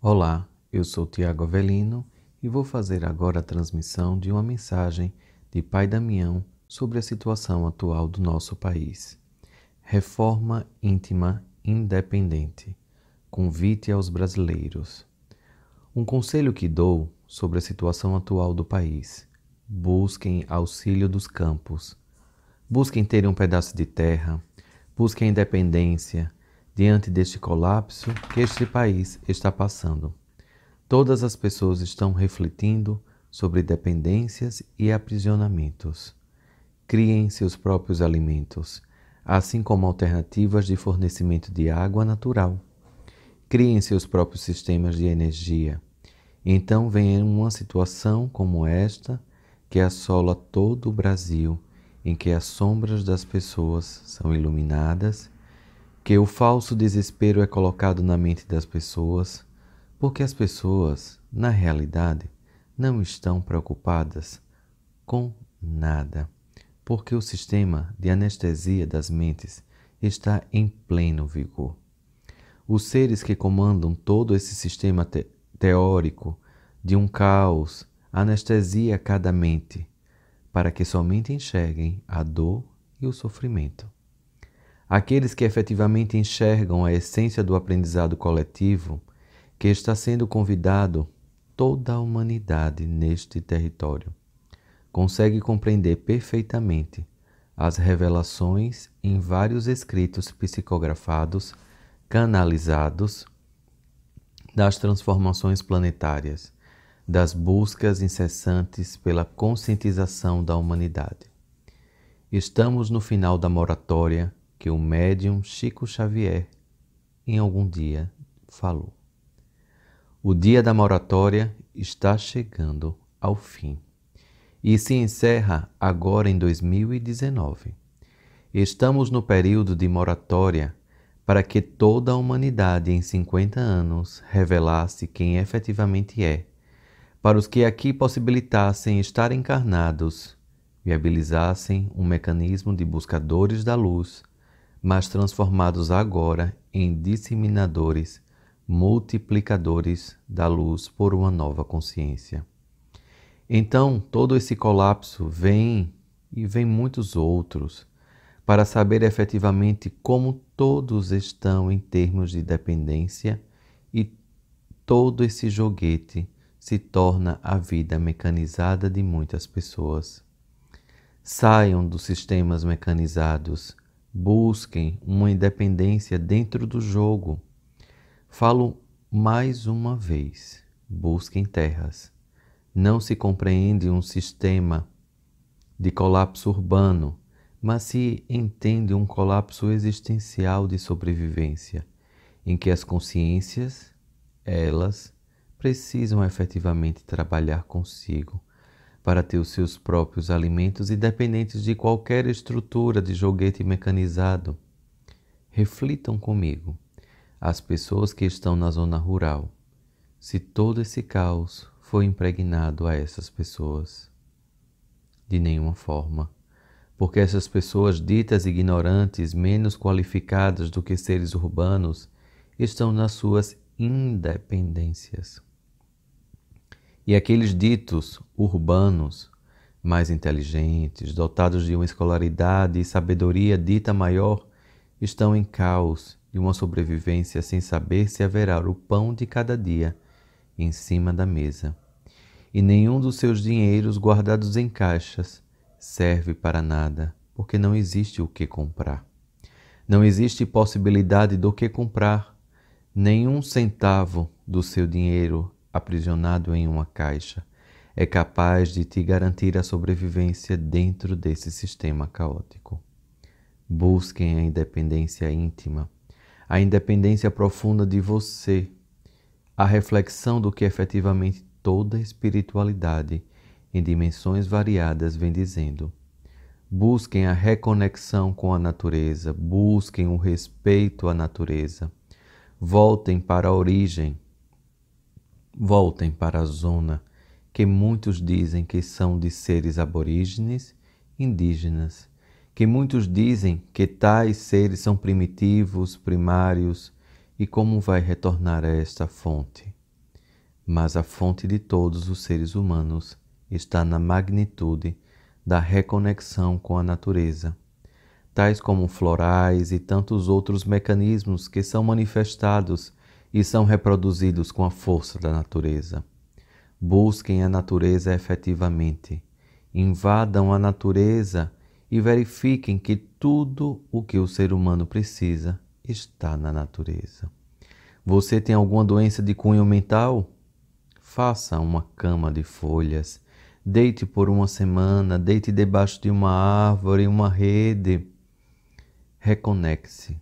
Olá, eu sou Tiago Avelino e vou fazer agora a transmissão de uma mensagem de Pai Damião sobre a situação atual do nosso país. Reforma íntima independente. Convite aos brasileiros. Um conselho que dou sobre a situação atual do país. Busquem auxílio dos campos. Busquem ter um pedaço de terra. Busquem a independência diante deste colapso que este país está passando. Todas as pessoas estão refletindo sobre dependências e aprisionamentos. Criem seus próprios alimentos, assim como alternativas de fornecimento de água natural. Criem seus próprios sistemas de energia. Então vem uma situação como esta que assola todo o Brasil, em que as sombras das pessoas são iluminadas, que o falso desespero é colocado na mente das pessoas, porque as pessoas, na realidade, não estão preocupadas com nada, porque o sistema de anestesia das mentes está em pleno vigor. Os seres que comandam todo esse sistema teórico de um caos anestesia cada mente, para que somente enxerguem a dor e o sofrimento. Aqueles que efetivamente enxergam a essência do aprendizado coletivo que está sendo convidado toda a humanidade neste território, consegue compreender perfeitamente as revelações em vários escritos psicografados, canalizados, das transformações planetárias, das buscas incessantes pela conscientização da humanidade. Estamos no final da moratória que o médium Chico Xavier, em algum dia, falou. O dia da moratória está chegando ao fim e se encerra agora em 2019. Estamos no período de moratória para que toda a humanidade em 50 anos revelasse quem efetivamente é, para os que aqui possibilitassem estar encarnados, viabilizassem um mecanismo de buscadores da luz, mas transformados agora em disseminadores, multiplicadores da luz por uma nova consciência. Então, todo esse colapso vem e vem muitos outros, para saber efetivamente como todos estão em termos de dependência e todo esse joguete se torna a vida mecanizada de muitas pessoas. Saiam dos sistemas mecanizados, busquem uma independência dentro do jogo. Falo mais uma vez, busquem terras. Não se compreende um sistema de colapso urbano, mas se entende um colapso existencial de sobrevivência, em que as consciências, elas, precisam efetivamente trabalhar consigo para ter os seus próprios alimentos independentes de qualquer estrutura de joguete mecanizado. Reflitam comigo, as pessoas que estão na zona rural, se todo esse caos foi impregnado a essas pessoas. De nenhuma forma, porque essas pessoas ditas ignorantes, menos qualificadas do que seres urbanos, estão nas suas independências. E aqueles ditos urbanos, mais inteligentes, dotados de uma escolaridade e sabedoria dita maior, estão em caos de uma sobrevivência sem saber se haverá o pão de cada dia em cima da mesa. E nenhum dos seus dinheiros guardados em caixas serve para nada, porque não existe o que comprar. Não existe possibilidade do que comprar. Nenhum centavo do seu dinheiro aprisionado em uma caixa é capaz de te garantir a sobrevivência dentro desse sistema caótico. Busquem a independência íntima, a independência profunda de você, a reflexão do que efetivamente toda a espiritualidade em dimensões variadas vem dizendo. Busquem a reconexão com a natureza, busquem o respeito à natureza. Voltem para a origem, voltem para a zona que muitos dizem que são de seres aborígenes, indígenas, que muitos dizem que tais seres são primitivos, primários, e como vai retornar a esta fonte? mas a fonte de todos os seres humanos está na magnitude da reconexão com a natureza, tais como florais e tantos outros mecanismos que são manifestados e são reproduzidos com a força da natureza. Busquem a natureza efetivamente, invadam a natureza e verifiquem que tudo o que o ser humano precisa está na natureza. Você tem alguma doença de cunho mental? Faça uma cama de folhas, deite por uma semana, deite debaixo de uma árvore, uma rede. Reconecte-se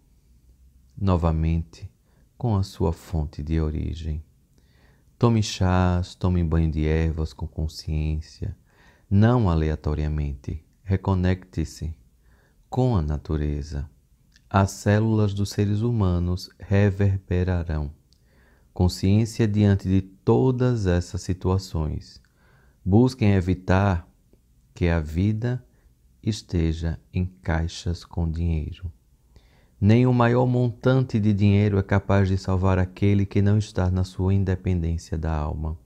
novamente com a sua fonte de origem. Tome chás, tome banho de ervas com consciência, não aleatoriamente. Reconecte-se com a natureza. As células dos seres humanos reverberarão. Consciência diante de todas essas situações. Busquem evitar que a vida esteja em caixas com dinheiro. Nem o maior montante de dinheiro é capaz de salvar aquele que não está na sua independência da alma.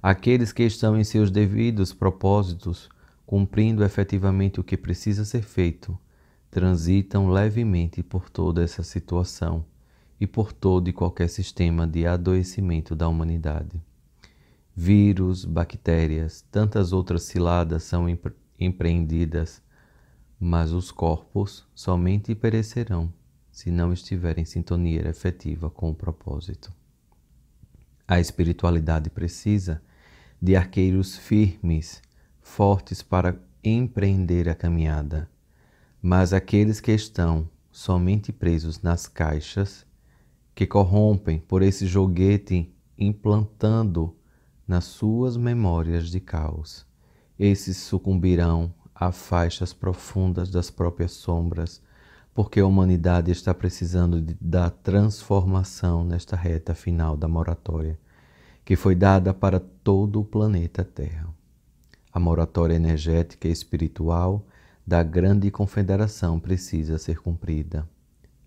Aqueles que estão em seus devidos propósitos, cumprindo efetivamente o que precisa ser feito, transitam levemente por toda essa situação e por todo e qualquer sistema de adoecimento da humanidade. Vírus, bactérias, tantas outras ciladas são empreendidas, mas os corpos somente perecerão se não estiverem em sintonia efetiva com o propósito. A espiritualidade precisa de arqueiros firmes, fortes para empreender a caminhada, mas aqueles que estão somente presos nas caixas, que corrompem por esse joguete implantando nas suas memórias de caos, esses sucumbirão a faixas profundas das próprias sombras, porque a humanidade está precisando da transformação nesta reta final da moratória, que foi dada para todo o planeta Terra. A moratória energética e espiritual da grande confederação precisa ser cumprida.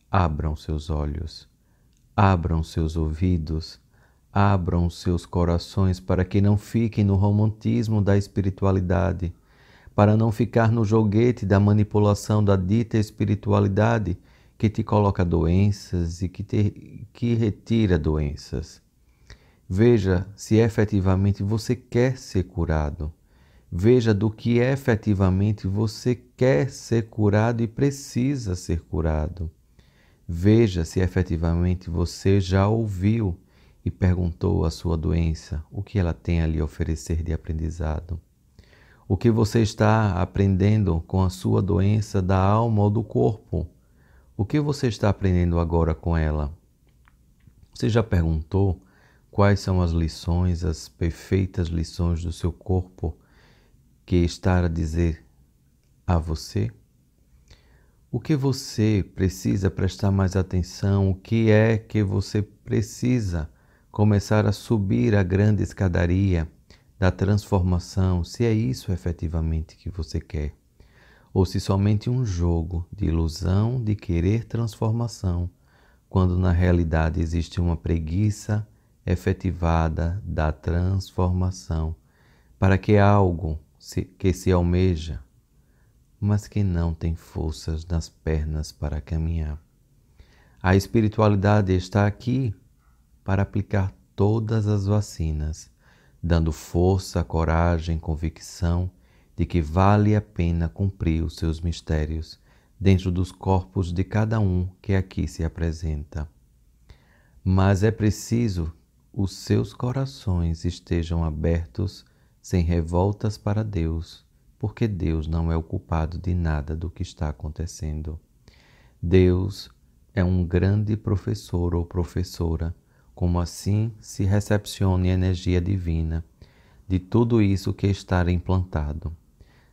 Abram seus olhos, abram seus ouvidos, abram seus corações para que não fiquem no romantismo da espiritualidade, para não ficar no joguete da manipulação da dita espiritualidade que te coloca doenças e que retira doenças. Veja se efetivamente você quer ser curado. Veja do que efetivamente você quer ser curado e precisa ser curado. Veja se efetivamente você já ouviu e perguntou à sua doença o que ela tem a lhe oferecer de aprendizado. O que você está aprendendo com a sua doença da alma ou do corpo? O que você está aprendendo agora com ela? Você já perguntou quais são as lições, as perfeitas lições do seu corpo que está a dizer a você? O que você precisa prestar mais atenção? O que é que você precisa começar a subir a grande escadaria da transformação, se é isso efetivamente que você quer, ou se somente um jogo de ilusão de querer transformação, quando na realidade existe uma preguiça efetivada da transformação, para que algo que se almeja, mas que não tem forças nas pernas para caminhar. A espiritualidade está aqui para aplicar todas as vacinas, dando força, coragem, convicção de que vale a pena cumprir os seus mistérios dentro dos corpos de cada um que aqui se apresenta. Mas é preciso os seus corações estejam abertos sem revoltas para Deus, porque Deus não é o culpado de nada do que está acontecendo. Deus é um grande professor ou professora, como assim se recepcione a energia divina de tudo isso que está implantado.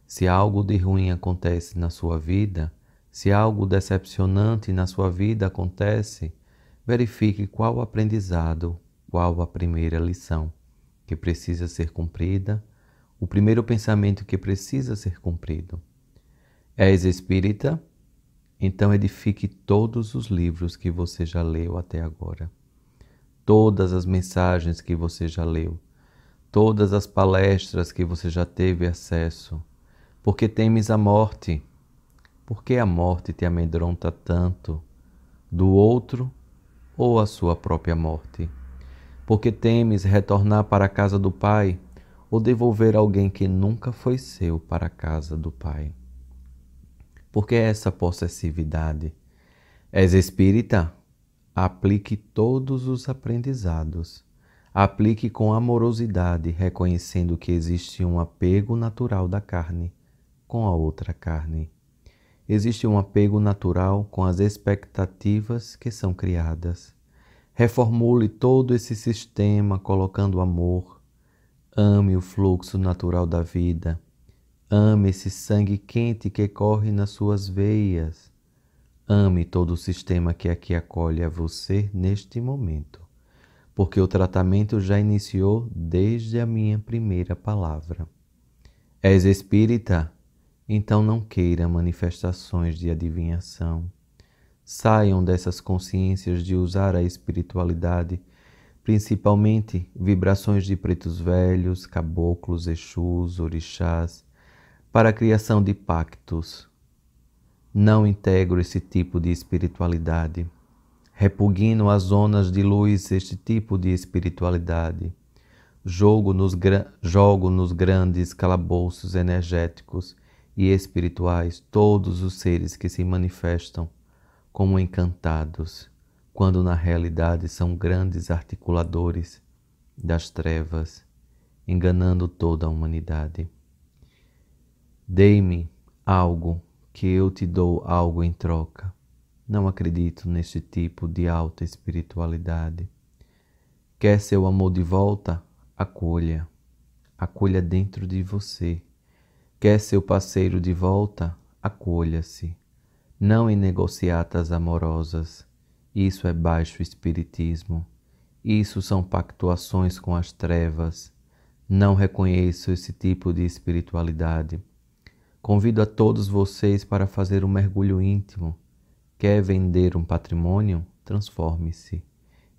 Se algo de ruim acontece na sua vida, se algo decepcionante na sua vida acontece, verifique qual o aprendizado, qual a primeira lição que precisa ser cumprida, o primeiro pensamento que precisa ser cumprido. És espírita? Então edifique todos os livros que você já leu até agora. todas as mensagens que você já leu, todas as palestras que você já teve acesso. Porque temes a morte? Por que a morte te amedronta tanto? Do outro ou a sua própria morte? Porque temes retornar para a casa do Pai ou devolver alguém que nunca foi seu para a casa do Pai? Por que essa possessividade? És espírita? Aplique todos os aprendizados. Aplique com amorosidade, reconhecendo que existe um apego natural da carne com a outra carne. Existe um apego natural com as expectativas que são criadas. Reformule todo esse sistema colocando amor. Ame o fluxo natural da vida. Ame esse sangue quente que corre nas suas veias. Ame todo o sistema que aqui acolhe a você neste momento, porque o tratamento já iniciou desde a minha primeira palavra. És espírita? Então não queira manifestações de adivinhação. Saiam dessas consciências de usar a espiritualidade, principalmente vibrações de pretos velhos, caboclos, exus, orixás, para a criação de pactos. Não integro esse tipo de espiritualidade. Repugno as zonas de luz este tipo de espiritualidade. Jogo nos grandes calabouços energéticos e espirituais todos os seres que se manifestam como encantados, quando na realidade são grandes articuladores das trevas, enganando toda a humanidade. Dê-me algo que eu te dou algo em troca. Não acredito neste tipo de alta espiritualidade. Quer seu amor de volta? Acolha. Acolha dentro de você. Quer seu parceiro de volta? Acolha-se. Não em negociatas amorosas. Isso é baixo espiritismo. Isso são pactuações com as trevas. Não reconheço esse tipo de espiritualidade. Convido a todos vocês para fazer um mergulho íntimo. Quer vender um patrimônio? Transforme-se.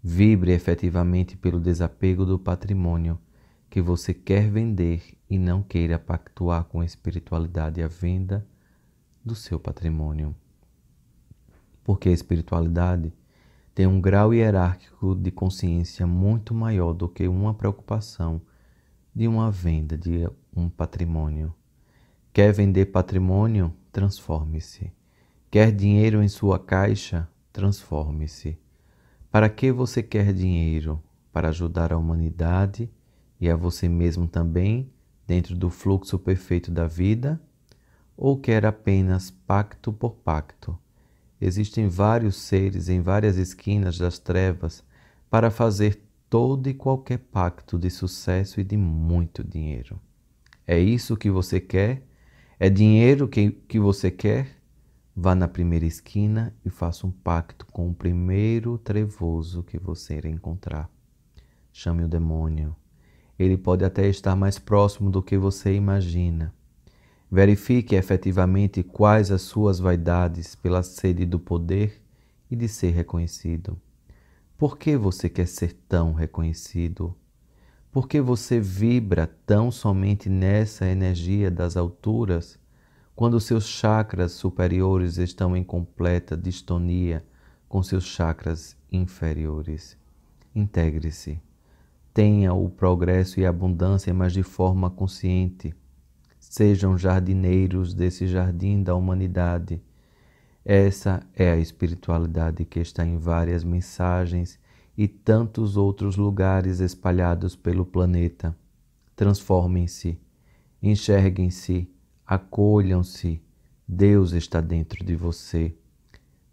Vibre efetivamente pelo desapego do patrimônio que você quer vender e não queira pactuar com a espiritualidade à venda do seu patrimônio. Porque a espiritualidade tem um grau hierárquico de consciência muito maior do que uma preocupação de uma venda de um patrimônio. Quer vender patrimônio? Transforme-se. Quer dinheiro em sua caixa? Transforme-se. Para que você quer dinheiro? Para ajudar a humanidade e a você mesmo também, dentro do fluxo perfeito da vida? Ou quer apenas pacto por pacto? Existem vários seres em várias esquinas das trevas para fazer todo e qualquer pacto de sucesso e de muito dinheiro. É isso que você quer? É dinheiro que você quer? Vá na primeira esquina e faça um pacto com o primeiro trevoso que você irá encontrar. Chame o demônio. Ele pode até estar mais próximo do que você imagina. Verifique efetivamente quais as suas vaidades pela sede do poder e de ser reconhecido. Por que você quer ser tão reconhecido? Por que você vibra tão somente nessa energia das alturas, quando seus chakras superiores estão em completa distonia com seus chakras inferiores? Integre-se. Tenha o progresso e a abundância, mas de forma consciente. Sejam jardineiros desse jardim da humanidade. Essa é a espiritualidade que está em várias mensagens e tantos outros lugares espalhados pelo planeta. Transformem-se, enxerguem-se, acolham-se. Deus está dentro de você.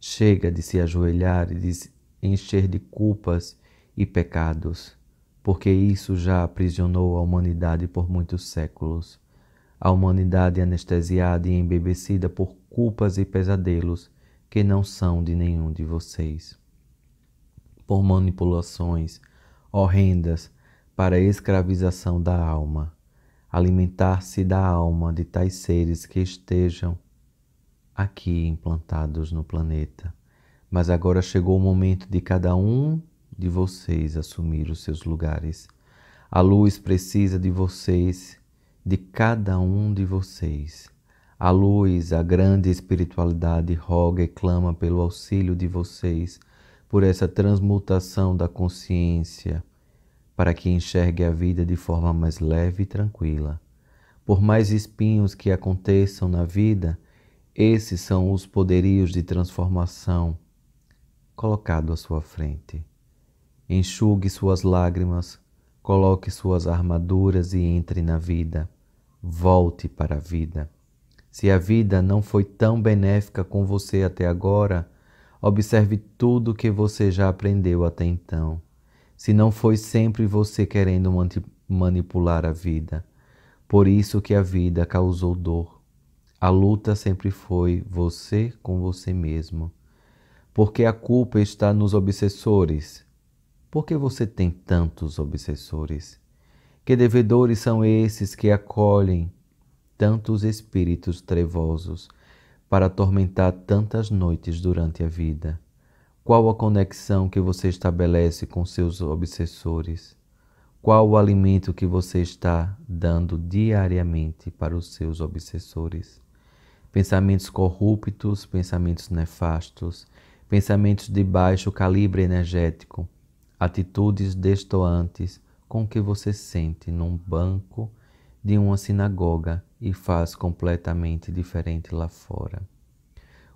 Chega de se ajoelhar e de se encher de culpas e pecados, porque isso já aprisionou a humanidade por muitos séculos. A humanidade anestesiada e embebecida por culpas e pesadelos que não são de nenhum de vocês. Por manipulações horrendas para a escravização da alma, alimentar-se da alma de tais seres que estejam aqui implantados no planeta. Mas agora chegou o momento de cada um de vocês assumir os seus lugares. A luz precisa de vocês, de cada um de vocês. A luz, a grande espiritualidade, roga e clama pelo auxílio de vocês, por essa transmutação da consciência, para que enxergue a vida de forma mais leve e tranquila. Por mais espinhos que aconteçam na vida, esses são os poderios de transformação colocados à sua frente. Enxugue suas lágrimas, coloque suas armaduras e entre na vida. Volte para a vida. Se a vida não foi tão benéfica com você até agora, observe tudo que você já aprendeu até então. Se não foi sempre você querendo manipular a vida, por isso que a vida causou dor. A luta sempre foi você com você mesmo. Porque a culpa está nos obsessores. Por que você tem tantos obsessores? Que devedores são esses que acolhem tantos espíritos trevosos para atormentar tantas noites durante a vida? Qual a conexão que você estabelece com seus obsessores? Qual o alimento que você está dando diariamente para os seus obsessores? Pensamentos corruptos, pensamentos nefastos, pensamentos de baixo calibre energético, atitudes destoantes com o que você sente num banco de uma sinagoga e faz completamente diferente lá fora.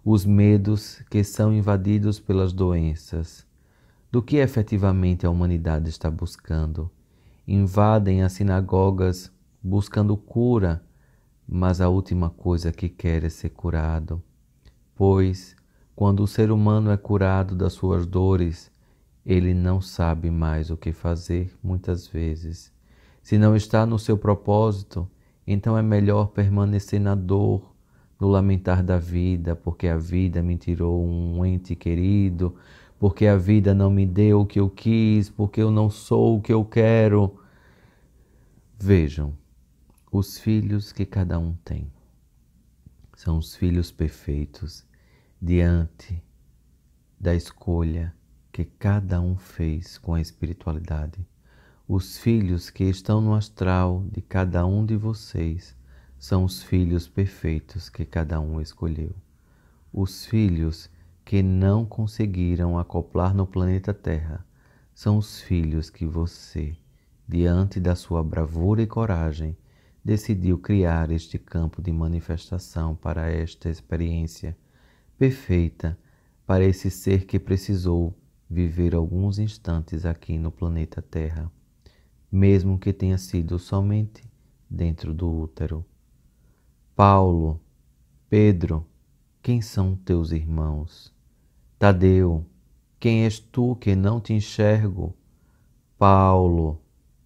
Os medos que são invadidos pelas doenças, do que efetivamente a humanidade está buscando. Invadem as sinagogas buscando cura, mas a última coisa que quer é ser curado. Pois, quando o ser humano é curado das suas dores, ele não sabe mais o que fazer muitas vezes. Se não está no seu propósito, então é melhor permanecer na dor, no lamentar da vida, porque a vida me tirou um ente querido, porque a vida não me deu o que eu quis, porque eu não sou o que eu quero. Vejam, os filhos que cada um tem são os filhos perfeitos diante da escolha que cada um fez com a espiritualidade. Os filhos que estão no astral de cada um de vocês são os filhos perfeitos que cada um escolheu. Os filhos que não conseguiram acoplar no planeta Terra são os filhos que você, diante da sua bravura e coragem, decidiu criar este campo de manifestação para esta experiência perfeita, para esse ser que precisou viver alguns instantes aqui no planeta Terra, mesmo que tenha sido somente dentro do útero. Paulo, Pedro, quem são teus irmãos? Tadeu, quem és tu que não te enxergo? Paulo,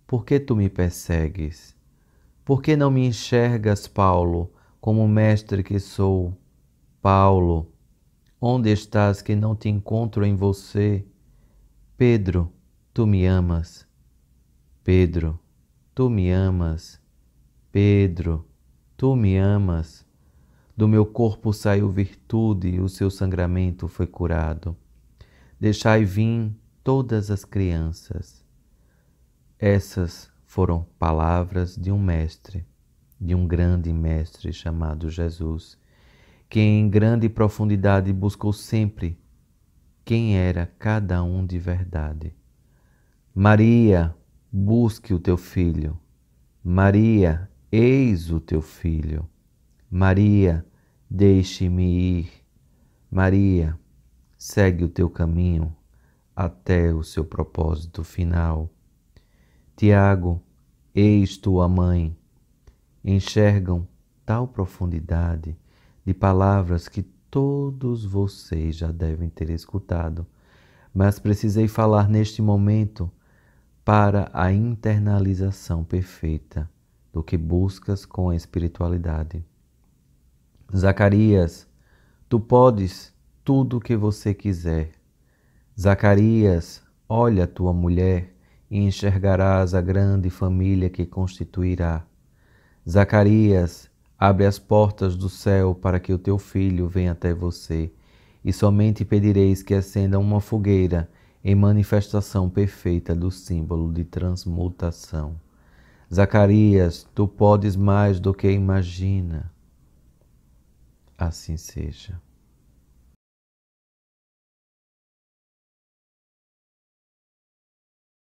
por que tu me persegues? Por que não me enxergas, Paulo, como mestre que sou? Paulo, onde estás que não te encontro em você? Pedro, tu me amas? Pedro, tu me amas? Pedro, tu me amas? Do meu corpo saiu virtude e o seu sangramento foi curado. Deixai vir todas as crianças. Essas foram palavras de um mestre, de um grande mestre chamado Jesus, que em grande profundidade buscou sempre quem era cada um de verdade. Maria, busque o teu filho. Maria, eis o teu filho. Maria, deixe-me ir. Maria, segue o teu caminho até o seu propósito final. Tiago, eis tua mãe. Enxergam tal profundidade de palavras que todos vocês já devem ter escutado, mas precisei falar neste momento para a internalização perfeita do que buscas com a espiritualidade. Zacarias, tu podes tudo o que você quiser. Zacarias, olha a tua mulher e enxergarás a grande família que constituirá. Zacarias, abre as portas do céu para que o teu filho venha até você, e somente pedireis que acenda uma fogueira em manifestação perfeita do símbolo de transmutação. Zacarias, tu podes mais do que imagina. Assim seja.